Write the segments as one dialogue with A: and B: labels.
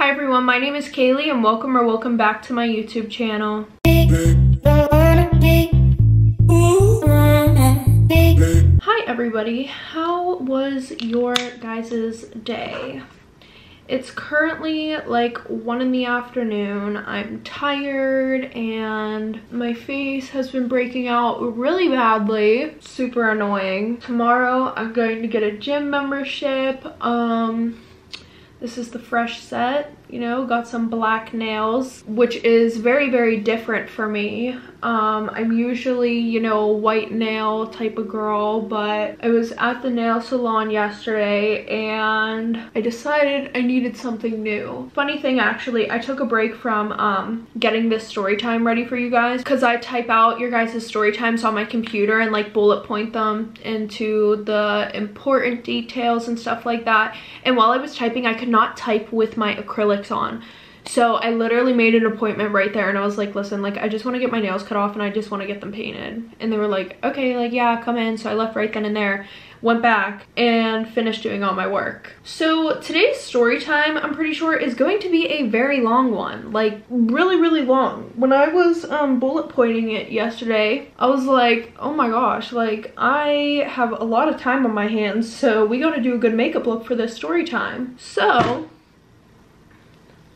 A: Hi everyone, my name is Kaylee and welcome back to my YouTube channel. Hi everybody, how was your guys' day? It's currently like 1 in the afternoon. I'm tired and my face has been breaking out really badly. Super annoying. Tomorrow I'm going to get a gym membership. This is the fresh set, you know, got some black nails, which is very different for me. I'm usually, you know, a white nail type of girl, but I was at the nail salon yesterday and I decided I needed something new. Funny thing, actually, I took a break from getting this story time ready for you guys because I type out your guys' story times on my computer and like bullet point them into the important details and stuff like that. And while I was typing, I could not type with my acrylics on. So I literally made an appointment right there and I was like, listen, like I just want to get my nails cut off and I just want to get them painted. And they were like, okay, like yeah, come in. So I left right then and there, went back and finished doing all my work. So today's story time, I'm pretty sure, is going to be a very long one, like really long. When I was bullet pointing it yesterday, I was like, oh my gosh, like I have a lot of time on my hands, so we got to do a good makeup look for this story time. So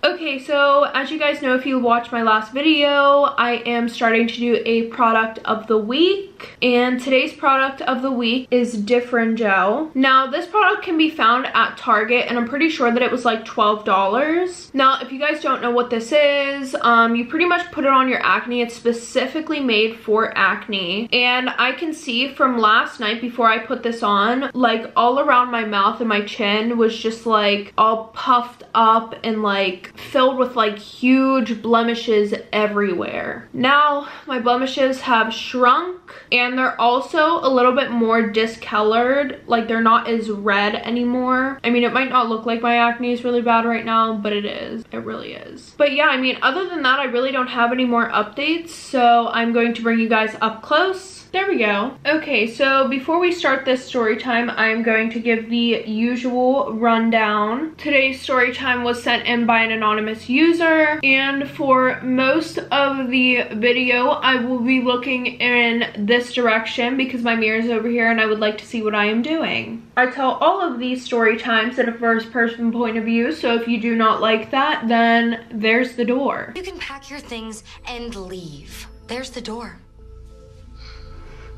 A: okay, so as you guys know, if you watched my last video, I am starting to do a product of the week. And today's product of the week is Different Gel. Now, this product can be found at Target, and I'm pretty sure that it was like $12. Now, if you guys don't know what this is, you pretty much put it on your acne. It's specifically made for acne. And I can see from last night before I put this on, like all around my mouth and my chin was just like all puffed up and like filled with like huge blemishes everywhere. Now my blemishes have shrunk and they're also a little bit more discolored, like they're not as red anymore. I mean, it might not look like my acne is really bad right now, but it is. It really is. But yeah, I mean, other than that, I really don't have any more updates, so I'm going to bring you guys up close. There we go. Okay, so before we start this story time, I'm going to give the usual rundown. Today's story time was sent in by an anonymous user, and for most of the video, I will be looking in this direction because my mirror is over here and I would like to see what I am doing. I tell all of these story times in a first person point of view, so if you do not like that, then there's the door.
B: You can pack your things and leave. There's the door.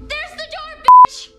B: There's the door, bitch!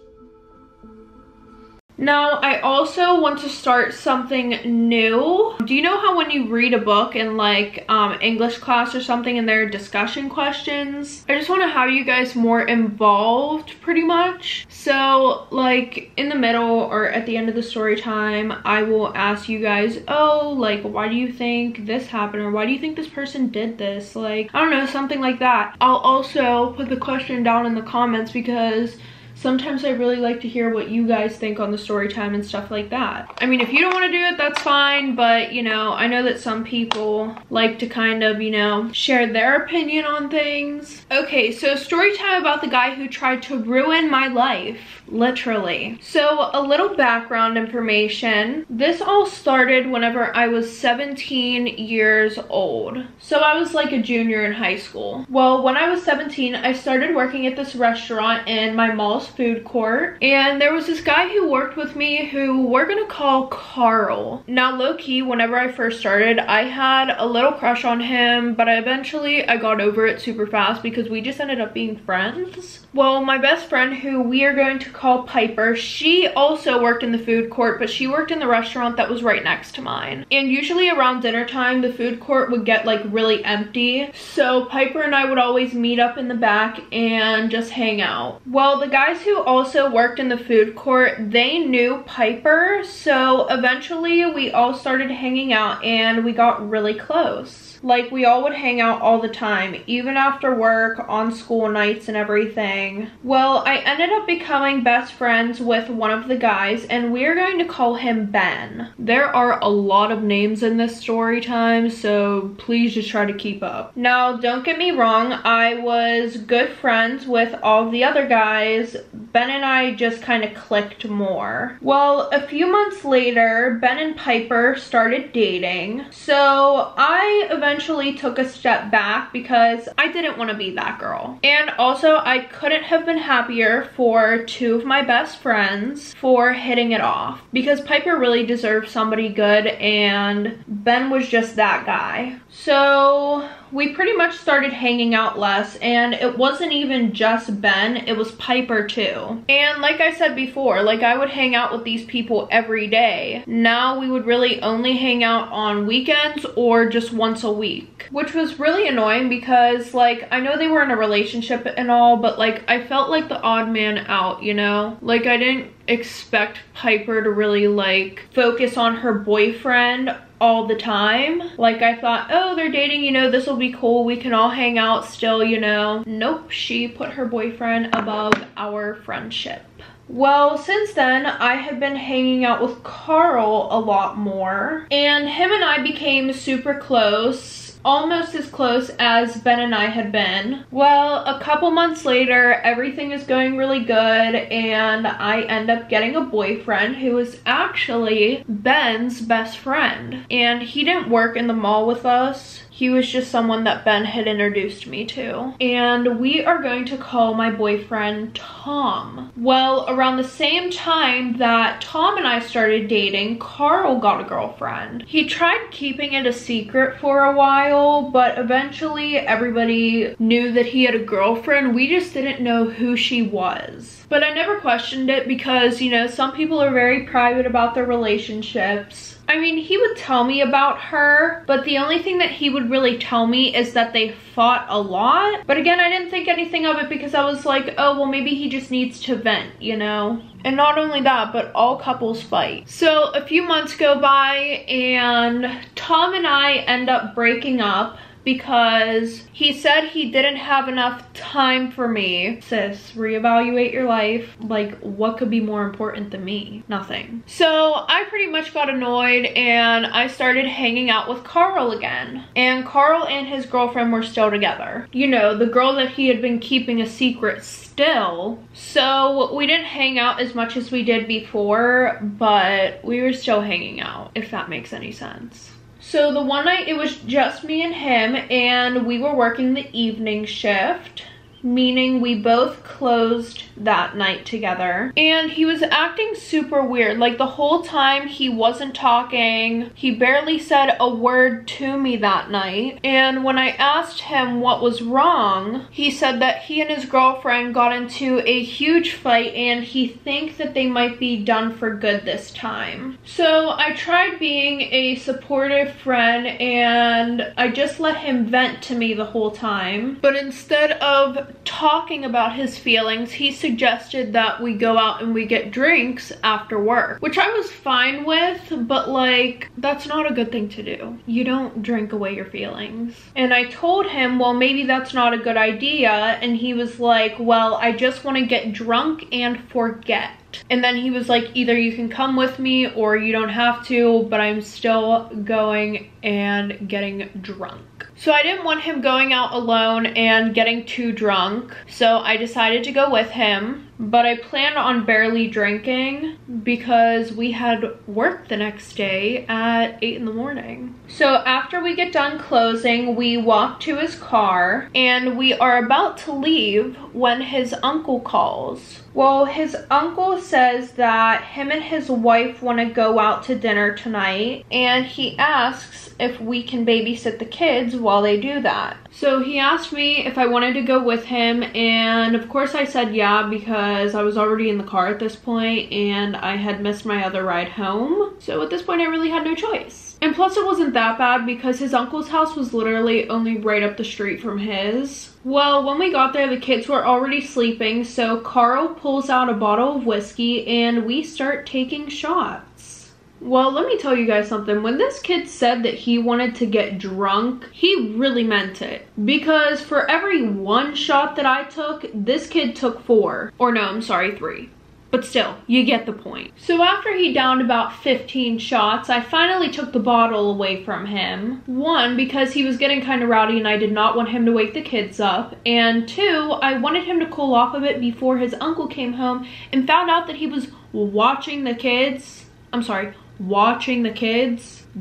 A: Now, I also want to start something new. Do you know how when you read a book in like English class or something and there are discussion questions? I just want to have you guys more involved pretty much. So like in the middle or at the end of the story time, I will ask you guys, oh, like why do you think this happened, or why do you think this person did this? Like, I don't know, something like that. I'll also put the question down in the comments because sometimes I really like to hear what you guys think on the story time and stuff like that. I mean, if you don't want to do it, that's fine, but you know, I know that some people like to kind of, you know, share their opinion on things. Okay, so story time about the guy who tried to ruin my life, literally. So a little background information. This all started whenever I was 17 years old. So I was like a junior in high school. Well, when I was 17, I started working at this restaurant in my mall's food court, and there was this guy who worked with me who we're gonna call Carl. Now, low-key, whenever I first started, I had a little crush on him, but eventually I got over it super fast because we just ended up being friends. Well, my best friend, who we are going to call Piper, she also worked in the food court, but she worked in the restaurant that was right next to mine. And usually around dinner time, the food court would get like really empty, so Piper and I would always meet up in the back and just hang out. Well, the guys who also worked in the food court, they knew Piper, so eventually we all started hanging out and we got really close. Like, we all would hang out all the time, even after work, on school nights and everything. Well, I ended up becoming best friends with one of the guys, and we're going to call him Ben. There are a lot of names in this story time, so please just try to keep up. Now, don't get me wrong, I was good friends with all the other guys Ben and I just kind of clicked more. Well, a few months later, Ben and Piper started dating. So I eventually took a step back because I didn't want to be that girl. And also I couldn't have been happier for two of my best friends for hitting it off, because Piper really deserved somebody good and Ben was just that guy. So we pretty much started hanging out less, and it wasn't even just Ben, it was Piper too. And like I said before, like I would hang out with these people every day. Now we would really only hang out on weekends or just once a week, which was really annoying because like I know they were in a relationship and all, but like I felt like the odd man out, you know? Like I didn't expect Piper to really like focus on her boyfriend all the time. Like I thought, oh, they're dating, you know, this will be cool, we can all hang out still, you know. Nope, she put her boyfriend above our friendship. Well, since then, I have been hanging out with Carl a lot more, and him and I became super close. Almost as close as Ben and I had been. Well, a couple months later, everything is going really good, and I end up getting a boyfriend who is actually Ben's best friend. And he didn't work in the mall with us. He was just someone that Ben had introduced me to. And we are going to call my boyfriend Tom. Well, around the same time that Tom and I started dating, Carl got a girlfriend. He tried keeping it a secret for a while, but eventually everybody knew that he had a girlfriend. We just didn't know who she was. But I never questioned it because, you know, some people are very private about their relationships. I mean, he would tell me about her, but the only thing that he would really tell me is that they fought a lot. But again, I didn't think anything of it because I was like, oh, well, maybe he just needs to vent, you know? And not only that, but all couples fight. So a few months go by and Tom and I end up breaking up because he said he didn't have enough time for me. Sis, reevaluate your life. Like, what could be more important than me? Nothing. So I pretty much got annoyed and I started hanging out with Carl again. And Carl and his girlfriend were still together. You know, the girl that he had been keeping a secret still. So we didn't hang out as much as we did before, but we were still hanging out, if that makes any sense. So the one night it was just me and him, and we were working the evening shift, meaning we both closed that night together. And he was acting super weird. Like the whole time he wasn't talking. He barely said a word to me that night. And when I asked him what was wrong, he said that he and his girlfriend got into a huge fight and he thinks that they might be done for good this time. So I tried being a supportive friend and I just let him vent to me the whole time. But instead of talking about his feelings, he suggested that we go out and we get drinks after work, which I was fine with, but like, that's not a good thing to do. You don't drink away your feelings. And I told him, well, maybe that's not a good idea, and he was like, well, I just want to get drunk and forget. And then he was like, either you can come with me or you don't have to, but I'm still going and getting drunk. So I didn't want him going out alone and getting too drunk, so I decided to go with him. But I planned on barely drinking because we had work the next day at 8 in the morning. So after we get done closing, we walk to his car and we are about to leave when his uncle calls. Well, his uncle says that him and his wife want to go out to dinner tonight, and he asks if we can babysit the kids while they do that. So he asked me if I wanted to go with him, and of course I said yeah, because I was already in the car at this point and I had missed my other ride home. So at this point I really had no choice. And plus it wasn't that bad because his uncle's house was literally only right up the street from his. Well, when we got there, the kids were already sleeping, so Carl pulls out a bottle of whiskey and we start taking shots. Well, let me tell you guys something. When this kid said that he wanted to get drunk, he really meant it. Because for every one shot that I took, this kid took 4. Or no, I'm sorry, 3. But still, you get the point. So after he downed about 15 shots, I finally took the bottle away from him. One, because he was getting kind of rowdy and I did not want him to wake the kids up. And two, I wanted him to cool off a bit before his uncle came home and found out that he was watching the kids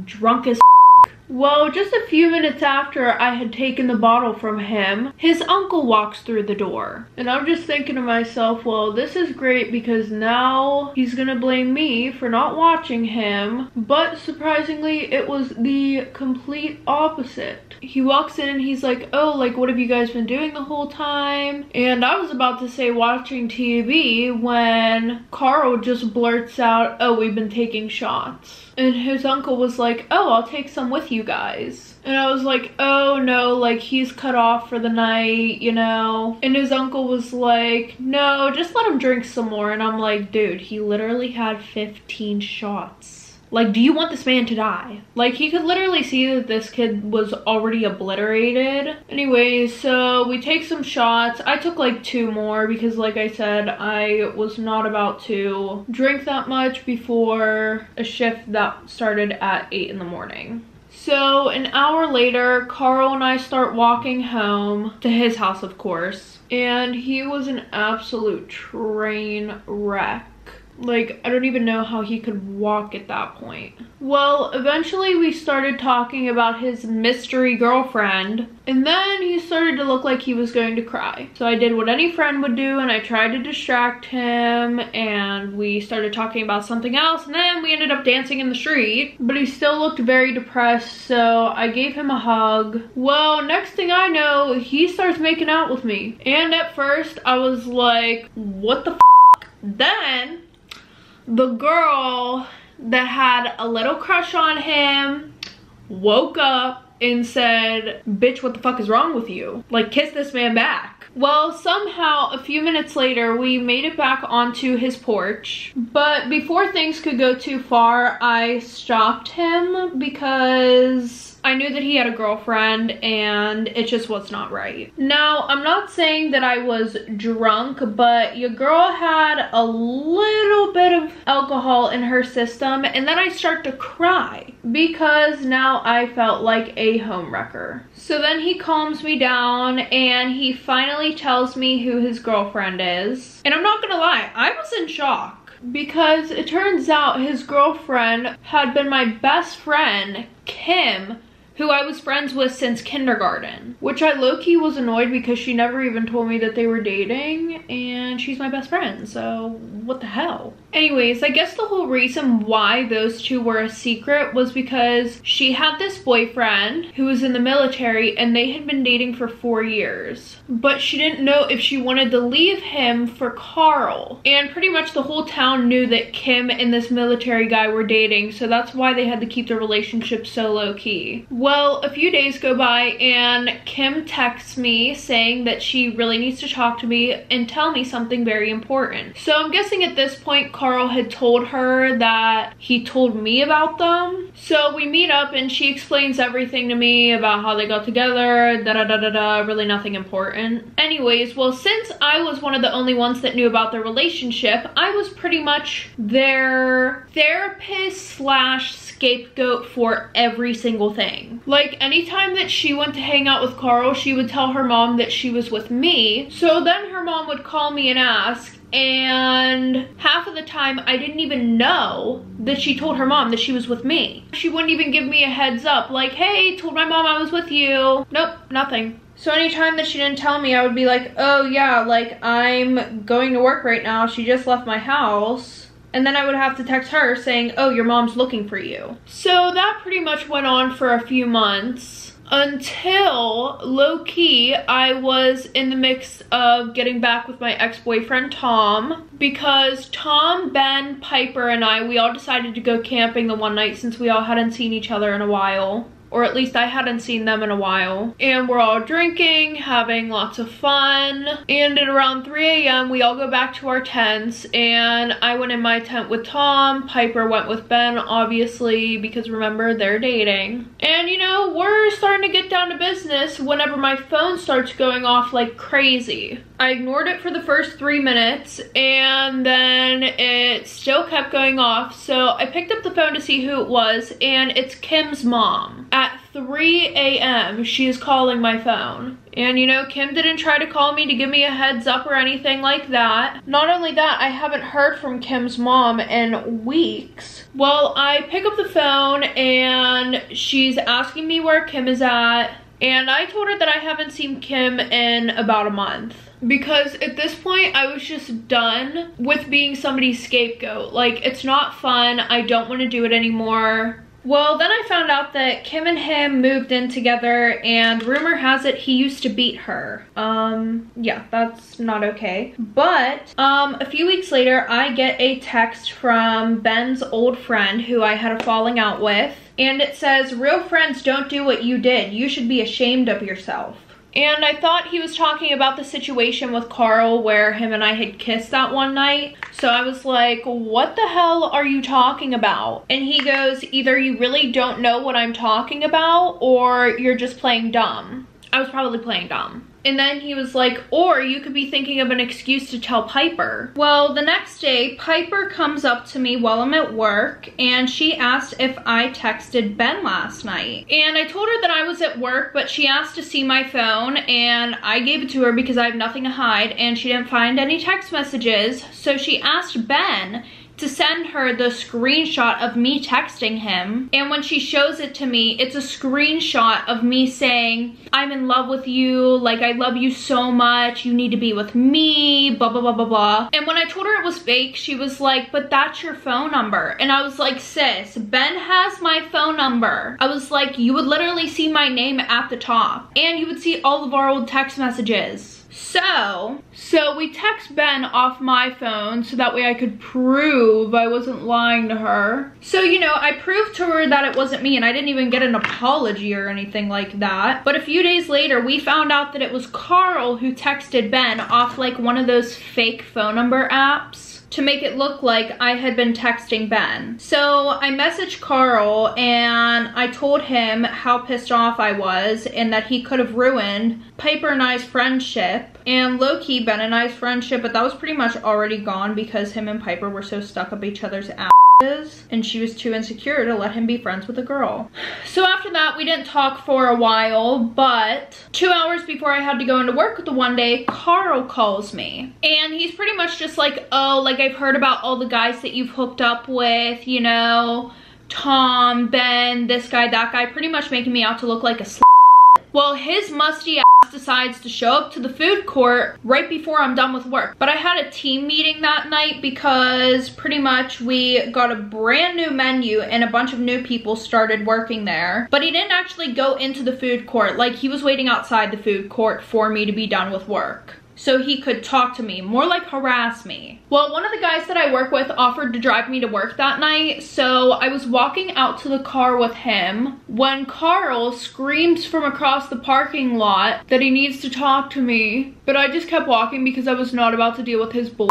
A: drunk as Well, just a few minutes after I had taken the bottle from him, his uncle walks through the door. And I'm just thinking to myself, well, this is great because now he's gonna blame me for not watching him. But surprisingly, it was the complete opposite. He walks in and he's like, oh, like, what have you guys been doing the whole time? And I was about to say watching TV when Carl just blurts out, oh, we've been taking shots. And his uncle was like, oh, I'll take some with you guys. And I was like, oh no, like he's cut off for the night, you know? And his uncle was like, no, just let him drink some more. And I'm like, dude, he literally had 15 shots. Like, do you want this man to die? Like, he could literally see that this kid was already obliterated. Anyways, so we take some shots. I took like 2 more because, like I said, I was not about to drink that much before a shift that started at 8 in the morning. So an hour later, Carl and I start walking home to his house, of course. And he was an absolute train wreck. Like, I don't even know how he could walk at that point. Well, eventually we started talking about his mystery girlfriend, and then he started to look like he was going to cry. So I did what any friend would do, and I tried to distract him, and we started talking about something else, and then we ended up dancing in the street. But he still looked very depressed, so I gave him a hug. Well, next thing I know, he starts making out with me. And at first, I was like, what the f***? Then the girl that had a little crush on him woke up and said, bitch, what the fuck is wrong with you? Like, kiss this man back. Well, somehow a few minutes later, we made it back onto his porch. But before things could go too far, I stopped him because I knew that he had a girlfriend and it just was not right. Now, I'm not saying that I was drunk, but your girl had a little bit of alcohol in her system, and then I start to cry because now I felt like a homewrecker. So then he calms me down and he finally tells me who his girlfriend is. And I'm not gonna lie, I was in shock because it turns out his girlfriend had been my best friend, Kim, who I was friends with since kindergarten, which I low-key was annoyed because she never even told me that they were dating, and she's my best friend, so what the hell? Anyways, I guess the whole reason why those two were a secret was because she had this boyfriend who was in the military and they had been dating for 4 years. But she didn't know if she wanted to leave him for Carl. And pretty much the whole town knew that Kim and this military guy were dating, so that's why they had to keep their relationship so low-key. Well, a few days go by and Kim texts me saying that she really needs to talk to me and tell me something very important. So I'm guessing at this point Carl had told her that he told me about them. So we meet up and she explains everything to me about how they got together, really nothing important. Anyways, well, since I was one of the only ones that knew about their relationship, I was pretty much their therapist slash scapegoat for every single thing. Like, anytime that she went to hang out with Carl, she would tell her mom that she was with me. So then her mom would call me and ask, and half of the time I didn't even know that she told her mom that she was with me. She wouldn't even give me a heads up, like, hey, told my mom I was with you. Nope, nothing. So anytime that she didn't tell me, I would be like, oh yeah, like, I'm going to work right now. She just left my house. And then I would have to text her saying, oh, your mom's looking for you. So that pretty much went on for a few months until low-key I was in the mix of getting back with my ex-boyfriend Tom, because Tom, Ben, Piper, and I, we all decided to go camping the one night since we all hadn't seen each other in a while. Or at least I hadn't seen them in a while. And we're all drinking, having lots of fun. And at around 3 a.m. we all go back to our tents, and I went in my tent with Tom. Piper went with Ben, obviously, because remember, they're dating. And you know, we're starting gonna get down to business whenever my phone starts going off like crazy. I ignored it for the first 3 minutes and then it still kept going off. So I picked up the phone to see who it was, and it's Kim's mom. At 3 a.m. she is calling my phone. And you know, Kim didn't try to call me to give me a heads up or anything like that. Not only that, I haven't heard from Kim's mom in weeks. Well, I pick up the phone and she's asking me where Kim is at. And I told her that I haven't seen Kim in about a month. Because at this point, I was just done with being somebody's scapegoat. Like, it's not fun. I don't want to do it anymore. Well, then I found out that Kim and him moved in together, and rumor has it he used to beat her. Yeah, that's not okay. But, a few weeks later, I get a text from Ben's old friend who I had a falling out with, and it says, "Real friends don't do what you did. You should be ashamed of yourself." And I thought he was talking about the situation with Carl where him and I had kissed that one night. So I was like, what the hell are you talking about? And he goes, either you really don't know what I'm talking about or you're just playing dumb. I was probably playing dumb. And then he was like, or you could be thinking of an excuse to tell Piper. Well, the next day, Piper comes up to me while I'm at work and she asked if I texted Ben last night. And I told her that I was at work, but she asked to see my phone and I gave it to her because I have nothing to hide, and she didn't find any text messages. So she asked Ben to send her the screenshot of me texting him. And when she shows it to me, it's a screenshot of me saying, I'm in love with you, like I love you so much, you need to be with me, blah, blah, blah, blah, blah. And when I told her it was fake, she was like, but that's your phone number. And I was like, sis, Ben has my phone number. I was like, you would literally see my name at the top and you would see all of our old text messages. So we text Ben off my phone so that way I could prove I wasn't lying to her. So, you know, I proved to her that it wasn't me, and I didn't even get an apology or anything like that. But a few days later, we found out that it was Carl who texted Ben off like one of those fake phone number apps to make it look like I had been texting Ben. So I messaged Carl and I told him how pissed off I was and that he could have ruined Piper and I's friendship, and low-key Ben and I's friendship, but that was pretty much already gone because him and Piper were so stuck up each other's asses and she was too insecure to let him be friends with a girl. So after that, we didn't talk for a while, but 2 hours before I had to go into work the one day, Carl calls me. And he's pretty much just like, oh, like I've heard about all the guys that you've hooked up with, you know, Tom, Ben, this guy, that guy, pretty much making me out to look like a slut. Well, his musty ass decides to show up to the food court right before I'm done with work. But I had a team meeting that night because pretty much we got a brand new menu and a bunch of new people started working there. But he didn't actually go into the food court. Like, he was waiting outside the food court for me to be done with work so he could talk to me, more like harass me. Well, one of the guys that I work with offered to drive me to work that night, so I was walking out to the car with him when Carl screams from across the parking lot that he needs to talk to me, but I just kept walking because I was not about to deal with his bull.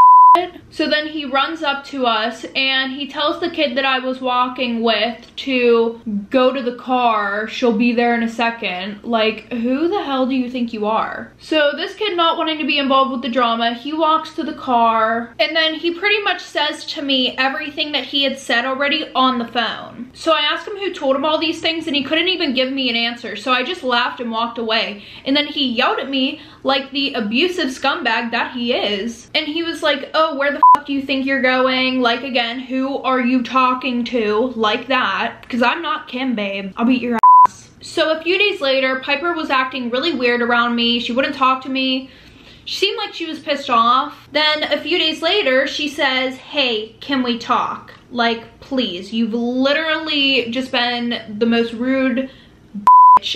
A: So then he runs up to us and he tells the kid that I was walking with to go to the car. She'll be there in a second. Like, who the hell do you think you are? So this kid, not wanting to be involved with the drama, he walks to the car and then he pretty much says to me everything that he had said already on the phone. So I asked him who told him all these things and he couldn't even give me an answer. So I just laughed and walked away. And then he yelled at me like the abusive scumbag that he is. And he was like, oh, where the fuck do you think you're going? Like, again, who are you talking to? Like that. Because I'm not Kim, babe. I'll beat your ass. So a few days later, Piper was acting really weird around me. She wouldn't talk to me. She seemed like she was pissed off. Then a few days later, she says, hey, can we talk? Like, please, you've literally just been the most rude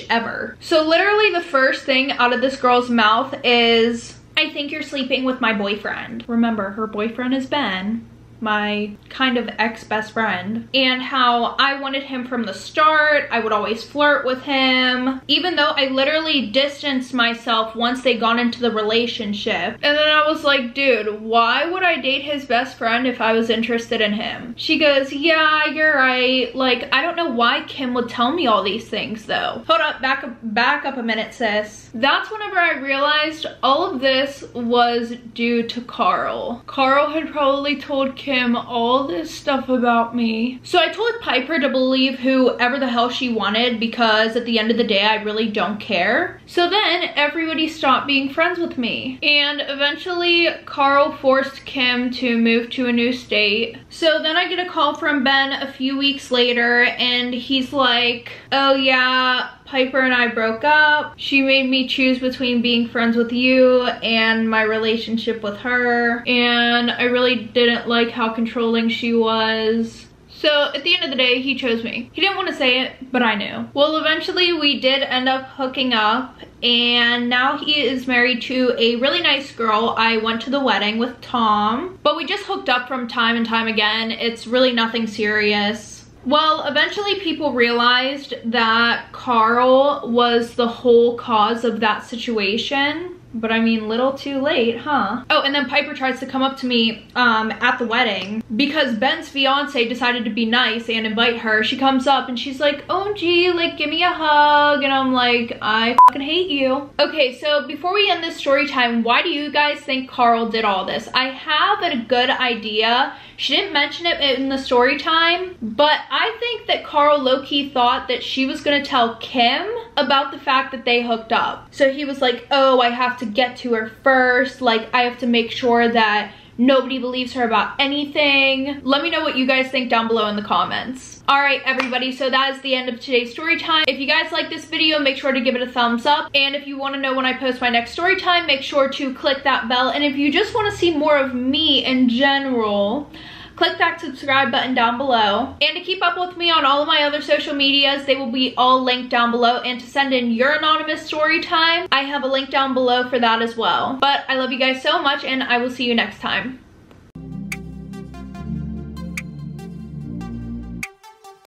A: ever. So literally the first thing out of this girl's mouth is, I think you're sleeping with my boyfriend. Remember, her boyfriend is Ben my kind of ex-best friend, and how I wanted him from the start. I would always flirt with him, even though I literally distanced myself once they got into the relationship. And then I was like, dude, why would I date his best friend if I was interested in him? She goes, yeah, you're right. Like, I don't know why Kim would tell me all these things though. Hold up, back up a minute, sis. That's whenever I realized all of this was due to Carl. Carl had probably told Kim all this stuff about me. So I told Piper to believe whoever the hell she wanted, because at the end of the day, I really don't care. So then everybody stopped being friends with me. And eventually Carl forced Kim to move to a new state. So then I get a call from Ben a few weeks later, and he's like, oh yeah, Piper and I broke up. She made me choose between being friends with you and my relationship with her. And I really didn't like how controlling she was. So at the end of the day, he chose me. He didn't want to say it, but I knew. Well, eventually we did end up hooking up, and now he is married to a really nice girl. I went to the wedding with Tom, but we just hooked up from time and time again. It's really nothing serious. Well, eventually people realized that Carl was the whole cause of that situation. But I mean, little too late, huh? Oh, and then Piper tries to come up to me at the wedding because Ben's fiance decided to be nice and invite her. She comes up and she's like, OMG, like, give me a hug. And I'm like, I fucking hate you. Okay, so before we end this story time, why do you guys think Carl did all this? I have a good idea. She didn't mention it in the story time, but I think that Carl low-key thought that she was gonna tell Kim about the fact that they hooked up. So he was like, oh, I have to get to her first. Like, I have to make sure that nobody believes her about anything. Let me know what you guys think down below in the comments. All right, everybody, so that is the end of today's story time. If you guys like this video, make sure to give it a thumbs up. And if you want to know when I post my next story time, make sure to click that bell. And if you just want to see more of me in general, click that subscribe button down below. And to keep up with me on all of my other social medias, they will be all linked down below. And to send in your anonymous story time, I have a link down below for that as well. But I love you guys so much, and I will see you next time.